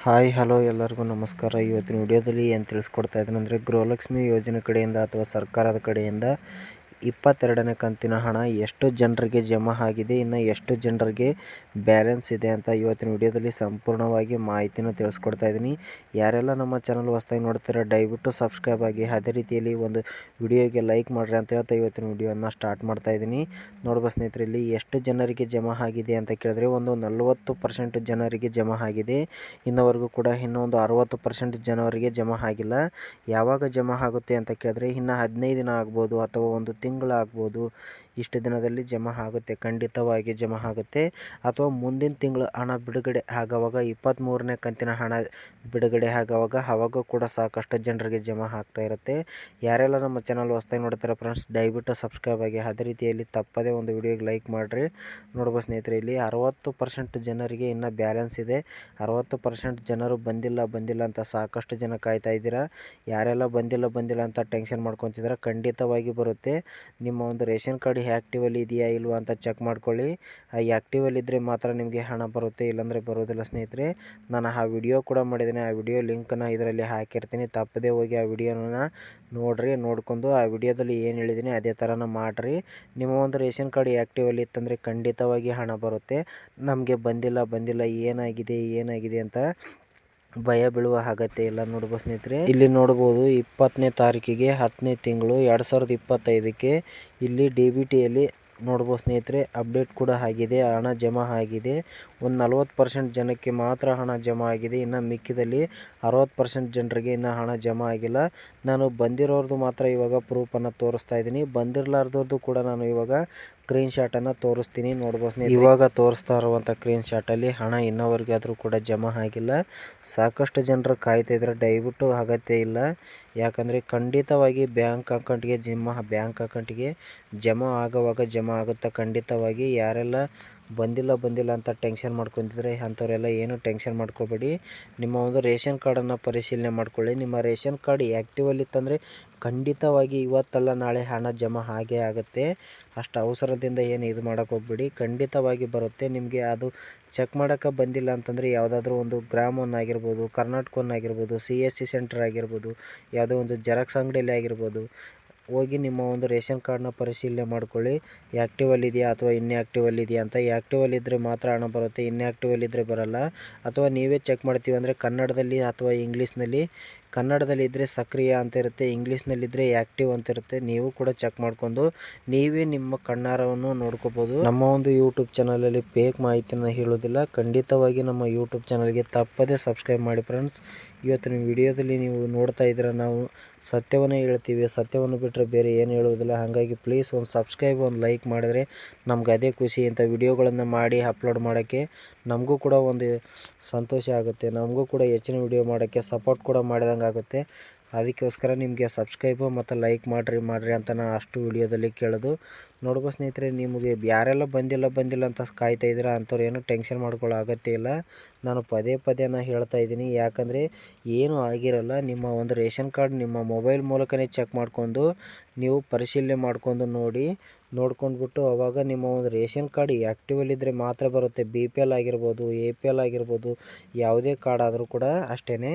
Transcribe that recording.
Hi hello ಎಲ್ಲರಿಗೂ ನಮಸ್ಕಾರ. ಇವತ್ತಿನ ವಿಡಿಯೋದಲ್ಲಿ ಏನು ತಿಳಿಸ್ಕೊಡ್ತಾ ಇದ್ದೀನಿ ಅಂದರೆ, ಗೃಹಲಕ್ಷ್ಮಿ ಯೋಜನೆ ಕಡೆಯಿಂದ ಅಥವಾ ಸರ್ಕಾರದ ಕಡೆಯಿಂದ 22ನೇ ಕಂತಿನ ಹಣ ಎಷ್ಟು ಜನರಿಗೆ ಜಮಾ ಆಗಿದೆ, ಇನ್ನು ಎಷ್ಟು ಜನರಿಗೆ ಬ್ಯಾಲೆನ್ಸ್ ಇದೆ ಅಂತ ಇವತ್ತಿನ ವಿಡಿಯೋದಲ್ಲಿ ಸಂಪೂರ್ಣವಾಗಿ ಮಾಹಿತಿನ ತಿಳಿಸ್ಕೊಡ್ತಾ ಇದ್ದೀನಿ. ಯಾರೆಲ್ಲ ನಮ್ಮ ಚಾನಲ್ ಹೊಸದಾಗಿ ನೋಡ್ತೀರಾ ದಯವಿಟ್ಟು ಸಬ್ಸ್ಕ್ರೈಬ್ ಆಗಿ, ಅದೇ ರೀತಿಯಲ್ಲಿ ಒಂದು ವಿಡಿಯೋಗೆ ಲೈಕ್ ಮಾಡಿರಿ ಅಂತ ಹೇಳ್ತಾ ಇವತ್ತಿನ ವಿಡಿಯೋನ ಸ್ಟಾರ್ಟ್ ಮಾಡ್ತಾ ಇದ್ದೀನಿ. ನೋಡ್ಬೋದು ಸ್ನೇಹಿತರೆ, ಇಲ್ಲಿ ಎಷ್ಟು ಜನರಿಗೆ ಜಮಾ ಆಗಿದೆ ಅಂತ ಕೇಳಿದ್ರೆ ಒಂದು 40% ಜನರಿಗೆ ಜಮಾ ಆಗಿದೆ. ಇನ್ನವರೆಗೂ ಕೂಡ ಇನ್ನೊಂದು 60% ಜನವರಿಗೆ ಜಮಾ ಆಗಿಲ್ಲ. ಯಾವಾಗ ಜಮಾ ಆಗುತ್ತೆ ಅಂತ ಕೇಳಿದ್ರೆ ಇನ್ನು 15 ದಿನ ಆಗ್ಬೋದು ಅಥವಾ ಒಂದು ತಿಂಗಳು ಆಗ್ಬೋದು. ಇಷ್ಟು ದಿನದಲ್ಲಿ ಜಮಾ ಆಗುತ್ತೆ, ಖಂಡಿತವಾಗಿ ಜಮಾ ಆಗುತ್ತೆ. ಅಥವಾ ಮುಂದಿನ ತಿಂಗಳು ಹಣ ಬಿಡುಗಡೆ ಆಗೋವಾಗ 23ನೇ ಕಂತಿನ ಹಣ ಬಿಡುಗಡೆ ಆಗೋವಾಗ ಕೂಡ ಸಾಕಷ್ಟು ಜನರಿಗೆ ಜಮಾ ಆಗ್ತಾ ಇರುತ್ತೆ. ಯಾರೆಲ್ಲ ನಮ್ಮ ಚಾನಲ್ ಹೊಸದಾಗಿ ನೋಡ್ತಾರೆ ಫ್ರೆಂಡ್ಸ್ ದಯವಿಟ್ಟು ಸಬ್ಸ್ಕ್ರೈಬ್ ಆಗಿ, ಅದೇ ರೀತಿಯಲ್ಲಿ ತಪ್ಪದೇ ಒಂದು ವಿಡಿಯೋಗೆ ಲೈಕ್ ಮಾಡಿರಿ. ನೋಡ್ಬೋದು ಸ್ನೇಹಿತರೆ, ಇಲ್ಲಿ 60% ಜನರಿಗೆ ಇನ್ನೂ ಬ್ಯಾಲೆನ್ಸ್ ಇದೆ. 60% ಜನರು ಬಂದಿಲ್ಲ ಅಂತ ಸಾಕಷ್ಟು ಜನ ಕಾಯ್ತಾ ಇದ್ದೀರಾ. ಯಾರೆಲ್ಲ ಬಂದಿಲ್ಲ ಅಂತ ಟೆನ್ಷನ್ ಮಾಡ್ಕೊತಿದ್ದೀರಾ, ಖಂಡಿತವಾಗಿ ಬರುತ್ತೆ. ನಿಮ್ಮ ಒಂದು ರೇಷನ್ ಕಾರ್ಡ್ ಆ್ಯಕ್ಟಿವಲ್ಲಿ ಇದೆಯಾ ಇಲ್ವಾ ಅಂತ ಚೆಕ್ ಮಾಡ್ಕೊಳ್ಳಿ. ಆ್ಯಕ್ಟಿವಲ್ಲಿ ಇದ್ದರೆ ಮಾತ್ರ ನಿಮಗೆ ಹಣ ಬರುತ್ತೆ, ಇಲ್ಲಾಂದರೆ ಬರೋದಿಲ್ಲ ಸ್ನೇಹಿತರೆ. ನಾನು ಆ ವಿಡಿಯೋ ಕೂಡ ಮಾಡಿದ್ದೀನಿ, ಆ ವಿಡಿಯೋ ಲಿಂಕನ್ನು ಇದರಲ್ಲಿ ಹಾಕಿರ್ತೀನಿ. ತಪ್ಪದೇ ಹೋಗಿ ಆ ವಿಡಿಯೋನ ನೋಡಿರಿ. ನೋಡ್ಕೊಂಡು ಆ ವಿಡಿಯೋದಲ್ಲಿ ಏನು ಹೇಳಿದ್ದೀನಿ ಅದೇ ಥರನ ಮಾಡಿರಿ. ನಿಮ್ಮ ಒಂದು ರೇಷನ್ ಕಾರ್ಡ್ ಆ್ಯಕ್ಟಿವಲ್ಲಿ ಇತ್ತಂದರೆ ಖಂಡಿತವಾಗಿ ಹಣ ಬರುತ್ತೆ. ನಮಗೆ ಬಂದಿಲ್ಲ ಏನಾಗಿದೆ ಅಂತ ಭಯ ಬೀಳುವ ಅಗತ್ಯ ಇಲ್ಲ. ನೋಡ್ಬೋದು ಸ್ನೇಹಿತರೆ, ಇಲ್ಲಿ ನೋಡ್ಬೋದು 20ನೇ ತಾರೀಕಿಗೆ 10ನೇ ತಿಂಗಳು 2025ಕ್ಕೆ ಇಲ್ಲಿ DBTಯಲ್ಲಿ ನೋಡ್ಬೋದು ಸ್ನೇಹಿತರೆ ಅಪ್ಡೇಟ್ ಕೂಡ ಆಗಿದೆ, ಹಣ ಜಮಾ ಆಗಿದೆ. ಒಂದು 40% ಜನಕ್ಕೆ ಮಾತ್ರ ಹಣ ಜಮಾ ಆಗಿದೆ. ಇನ್ನು ಮಿಕ್ಕಿದಲ್ಲಿ 60% ಜನರಿಗೆ ಇನ್ನೂ ಹಣ ಜಮಾ ಆಗಿಲ್ಲ. ನಾನು ಬಂದಿರೋರ್ದು ಮಾತ್ರ ಇವಾಗ ಪ್ರೂಫನ್ನು ತೋರಿಸ್ತಾ ಇದ್ದೀನಿ. ಬಂದಿರಲಾರ್ದವ್ರದ್ದು ಕೂಡ ನಾನು ಇವಾಗ ಸ್ಕ್ರೀನ್ ಶಾಟನ್ನು ತೋರಿಸ್ತೀನಿ. ನೋಡ್ಬೋದು ಸ್ನೇಹಿತರೆ, ಇವಾಗ ತೋರಿಸ್ತಾ ಇರುವಂಥ ಸ್ಕ್ರೀನ್ ಶಾಟಲ್ಲಿ ಹಣ ಇನ್ನವರೆಗಾದರೂ ಕೂಡ ಜಮಾ ಆಗಿಲ್ಲ. ಸಾಕಷ್ಟು ಜನರು ಕಾಯ್ತಾ ಇದ್ದಾರೆ, ದಯವಿಟ್ಟು ಅಗತ್ಯ ಇಲ್ಲ. ಯಾಕಂದರೆ ಖಂಡಿತವಾಗಿ ಬ್ಯಾಂಕ್ ಅಕೌಂಟಿಗೆ ಜಮಾ ಆಗುವಾಗ ಜಮಾ ಆಗುತ್ತೆ ಖಂಡಿತವಾಗಿ. ಯಾರೆಲ್ಲ ಬಂದಿಲ್ಲ ಅಂತ ಟೆನ್ಷನ್ ಮಾಡ್ಕೊತಿದ್ರೆ ಅಂಥವರೆಲ್ಲ ಏನು ಟೆನ್ಷನ್ ಮಾಡ್ಕೋಬೇಡಿ. ನಿಮ್ಮ ಒಂದು ರೇಷನ್ ಕಾರ್ಡನ್ನು ಪರಿಶೀಲನೆ ಮಾಡ್ಕೊಳ್ಳಿ. ನಿಮ್ಮ ರೇಷನ್ ಕಾರ್ಡ್ ಆ್ಯಕ್ಟಿವಲ್ಲಿ ಇತ್ತಂದರೆ ಖಂಡಿತವಾಗಿ ಇವತ್ತಲ್ಲ ನಾಳೆ ಹಣ ಜಮಾ ಆಗೇ ಆಗುತ್ತೆ. ಅಷ್ಟು ಅವಸರದಿಂದ ಏನು ಇದು ಮಾಡೋಕ್ಕೆ ಹೋಗ್ಬೇಡಿ, ಖಂಡಿತವಾಗಿ ಬರುತ್ತೆ ನಿಮಗೆ. ಅದು ಚೆಕ್ ಮಾಡೋಕ್ಕೆ ಬಂದಿಲ್ಲ ಅಂತಂದರೆ ಯಾವುದಾದ್ರೂ ಒಂದು ಗ್ರಾಮ್ ಆಗಿರ್ಬೋದು, ಕರ್ನಾಟಕ ಆಗಿರ್ಬೋದು, CSC ಸೆಂಟರ್ ಆಗಿರ್ಬೋದು, ಯಾವುದೋ ಒಂದು ಜೆರಾಕ್ಸ್ ಅಂಗಡಿಯಲ್ಲಿ ಆಗಿರ್ಬೋದು, ಹೋಗಿ ನಿಮ್ಮ ಒಂದು ರೇಷನ್ ಕಾರ್ಡ್ನ ಪರಿಶೀಲನೆ ಮಾಡ್ಕೊಳ್ಳಿ. ಆ್ಯಕ್ಟಿವಲ್ಲಿ ಇದೆಯಾ ಅಥವಾ ಇನ್ಆ್ಯಕ್ಟಿವಲ್ಲಿ ಇದೆಯಾ ಅಂತ. ಆ್ಯಕ್ಟಿವಲ್ಲಿ ಇದ್ದರೆ ಮಾತ್ರ ಹಣ ಬರುತ್ತೆ, ಇನ್ಆ್ಯಕ್ಟಿವಲ್ಲಿ ಇದ್ದರೆ ಬರಲ್ಲ. ಅಥವಾ ನೀವೇ ಚೆಕ್ ಮಾಡ್ತೀವಿ ಅಂದರೆ ಕನ್ನಡದಲ್ಲಿ ಅಥವಾ ಇಂಗ್ಲೀಷ್ನಲ್ಲಿ, ಕನ್ನಡದಲ್ಲಿ ಇದ್ದರೆ ಸಕ್ರಿಯ ಅಂತ ಇರುತ್ತೆ, ಇಂಗ್ಲೀಷ್ನಲ್ಲಿದ್ದರೆ ಆ್ಯಕ್ಟಿವ್ ಅಂತ ಇರುತ್ತೆ. ನೀವು ಕೂಡ ಚೆಕ್ ಮಾಡ್ಕೊಂಡು ನೀವೇ ನಿಮ್ಮ ಕಣ್ಣಾರವನ್ನು ನೋಡ್ಕೋಬೋದು. ನಮ್ಮ ಒಂದು ಯೂಟ್ಯೂಬ್ ಚಾನಲಲ್ಲಿ ಫೇಕ್ ಮಾಹಿತಿನ ಹೇಳೋದಿಲ್ಲ. ಖಂಡಿತವಾಗಿ ನಮ್ಮ ಯೂಟ್ಯೂಬ್ ಚಾನಲ್ಗೆ ತಪ್ಪದೇ ಸಬ್ಸ್ಕ್ರೈಬ್ ಮಾಡಿ ಫ್ರೆಂಡ್ಸ್. ಇವತ್ತಿನ ವಿಡಿಯೋದಲ್ಲಿ ನೀವು ನೋಡ್ತಾ ಇದ್ದೀರಾ, ನಾವು ಸತ್ಯವನ್ನೇ ಹೇಳ್ತೀವಿ, ಸತ್ಯವನ್ನು ಬಿಟ್ಟರೆ ಬೇರೆ ಏನು ಹೇಳೋದಿಲ್ಲ. ಹಾಗಾಗಿ ಪ್ಲೀಸ್ ಒಂದು ಸಬ್ಸ್ಕ್ರೈಬ್, ಒಂದು ಲೈಕ್ ಮಾಡಿದ್ರೆ ನಮ್ಗೆ ಅದೇ ಖುಷಿ. ಇಂಥ ವಿಡಿಯೋಗಳನ್ನು ಮಾಡಿ ಅಪ್ಲೋಡ್ ಮಾಡೋಕ್ಕೆ ನಮಗೂ ಕೂಡ ಒಂದು ಸಂತೋಷ ಆಗುತ್ತೆ, ನಮಗೂ ಕೂಡ ಹೆಚ್ಚಿನ ವಿಡಿಯೋ ಮಾಡೋಕ್ಕೆ ಸಪೋರ್ಟ್ ಕೂಡ ಮಾಡಿದಂಗೆ ಆಗುತ್ತೆ. ಅದಕ್ಕೋಸ್ಕರ ನಿಮಗೆ ಸಬ್ಸ್ಕ್ರೈಬು ಮತ್ತು ಲೈಕ್ ಮಾಡಿರಿ ಅಂತ ನಾನು ಅಷ್ಟು ವಿಡಿಯೋದಲ್ಲಿ ಕೇಳೋದು. ನೋಡ್ಬೋದು ಸ್ನೇಹಿತರೆ, ನಿಮಗೆ ಯಾರೆಲ್ಲ ಬಂದಿಲ್ಲ ಅಂತ ಕಾಯ್ತಾ ಇದ್ದೀರಾ ಅಂಥವ್ರು ಏನು ಟೆನ್ಷನ್ ಮಾಡ್ಕೊಳ್ಳೋ ಅಗತ್ಯ ಇಲ್ಲ. ನಾನು ಪದೇ ಹೇಳ್ತಾ ಇದ್ದೀನಿ, ಯಾಕಂದರೆ ಏನೂ ಆಗಿರಲ್ಲ. ನಿಮ್ಮ ಒಂದು ರೇಷನ್ ಕಾರ್ಡ್ ನಿಮ್ಮ ಮೊಬೈಲ್ ಮೂಲಕನೇ ಚೆಕ್ ಮಾಡ್ಕೊಂಡು ನೀವು ಪರಿಶೀಲನೆ ಮಾಡ್ಕೊಂಡು ನೋಡ್ಕೊಂಡ್ಬಿಟ್ಟು ಅವಾಗ ನಿಮ್ಮ ಒಂದು ರೇಷನ್ ಕಾರ್ಡ್ ಆ್ಯಕ್ಟಿವಲ್ಲಿದ್ದರೆ ಮಾತ್ರ ಬರುತ್ತೆ. BPL ಆಗಿರ್ಬೋದು, APL ಆಗಿರ್ಬೋದು, ಯಾವುದೇ ಕಾರ್ಡ್ ಆದರೂ ಕೂಡ ಅಷ್ಟೇ.